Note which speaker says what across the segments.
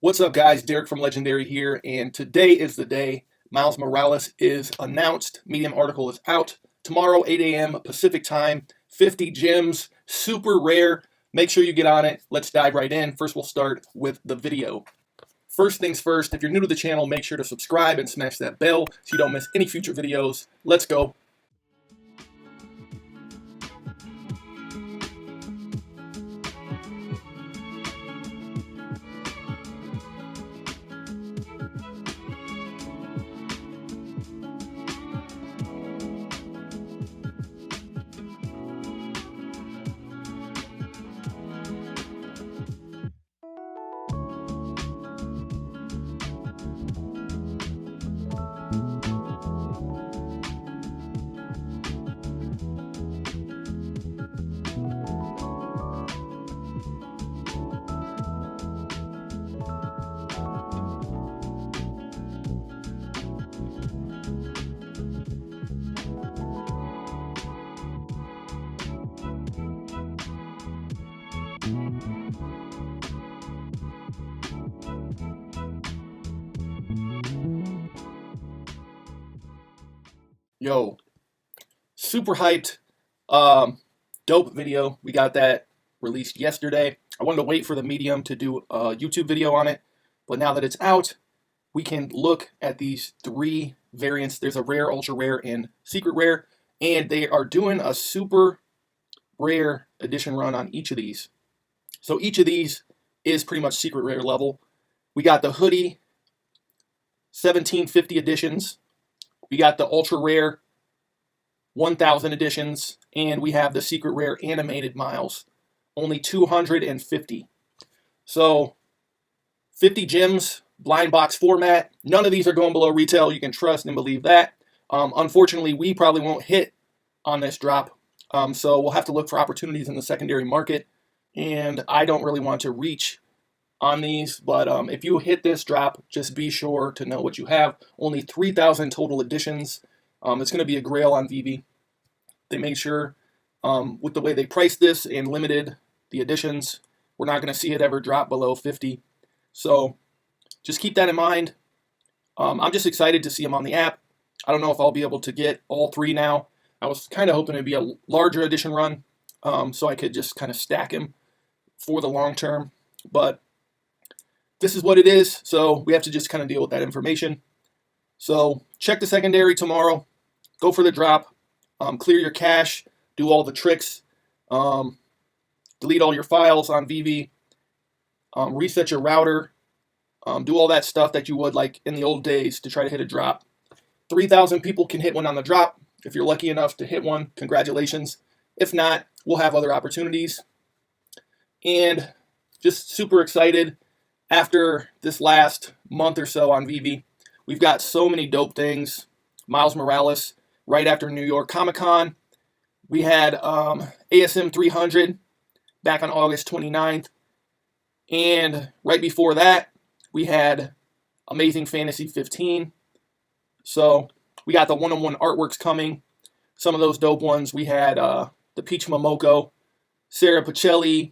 Speaker 1: What's up, guys? Derek from Legendary here, and today is the day Miles Morales is announced. Medium article is out tomorrow, 8 a.m. Pacific time. 50 gems, super rare. Make sure you get on it. Let's dive right in. First, we'll start with the video. First things first, if you're new to the channel, make sure to subscribe and smash that bell so you don't miss any future videos. Let's go. Yo, super hyped, dope video. We got that released yesterday. I wanted to wait for the medium to do a YouTube video on it, but now that it's out, we can look at these three variants. There's a rare, ultra rare, and secret rare, and they are doing a super rare edition run on each of these. So each of these is pretty much secret rare level. We got the Hoodie 1750 editions. We got the ultra rare 1000 editions, and we have the secret rare animated Miles, only 250. So 50 gems, blind box format. None of these are going below retail. You can trust and believe that. Unfortunately, we probably won't hit on this drop, so we'll have to look for opportunities in the secondary market, and I don't really want to reach on these, but if you hit this drop, just be sure to know what you have. Only 3,000 total editions. It's going to be a Grail on VeVe. They made sure with the way they priced this and limited the editions, we're not going to see it ever drop below 50. So just keep that in mind. I'm just excited to see them on the app. I don't know if I'll be able to get all three now. I was kind of hoping it'd be a larger edition run, so I could just kind of stack them for the long term, but this is what it is, so we have to just kind of deal with that information. So check the secondary tomorrow. Go for the drop. Clear your cache. Do all the tricks. Delete all your files on VeVe. Reset your router. Do all that stuff that you would like in the old days to try to hit a drop. 3,000 people can hit one on the drop. If you're lucky enough to hit one, congratulations. If not, we'll have other opportunities. And just super excited. After this last month or so on VeVe, we've got so many dope things. Miles Morales, right after New York Comic Con. We had ASM 300 back on August 29th. And right before that, we had Amazing Fantasy 15. So we got the one-on-one artworks coming. Some of those dope ones. We had the Peach Momoko, Sarah Pacelli.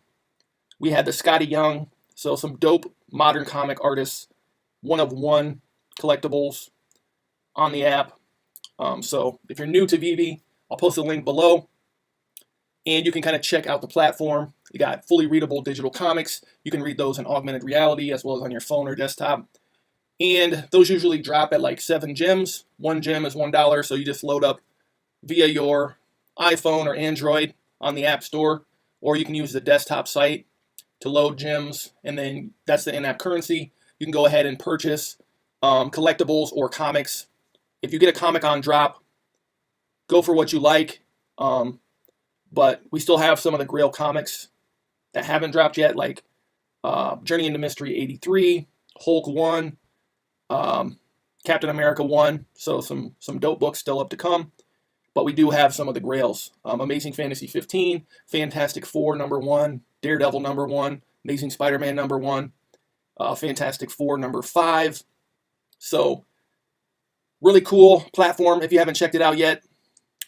Speaker 1: We had the Scotty Young. So some dope modern comic artists, one-of-one collectibles on the app. So if you're new to VeVe, I'll post a link below, and you can kind of check out the platform. You got fully readable digital comics. You can read those in augmented reality as well as on your phone or desktop. And those usually drop at like 7 gems. 1 gem is $1, so you just load up via your iPhone or Android on the App Store, or you can use the desktop site to load gems, and then that's the in-app currency. You can go ahead and purchase collectibles or comics. If you get a comic on drop, go for what you like. But we still have some of the Grail comics that haven't dropped yet, like Journey into Mystery 83, Hulk 1, Captain America 1. So some dope books still up to come. But we do have some of the Grails. Amazing Fantasy 15, Fantastic Four #1, Daredevil #1, Amazing Spider-Man #1, Fantastic Four #5. So really cool platform. If you haven't checked it out yet,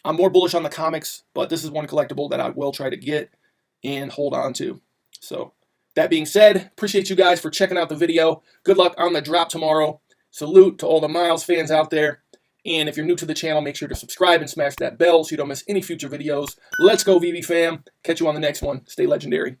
Speaker 1: I'm more bullish on the comics, but this is one collectible that I will try to get and hold on to. So That being said, appreciate you guys for checking out the video. Good luck on the drop tomorrow. Salute to all the Miles fans out there. And if you're new to the channel, make sure to subscribe and smash that bell so you don't miss any future videos. Let's go, VeVeFam. Catch you on the next one. Stay legendary.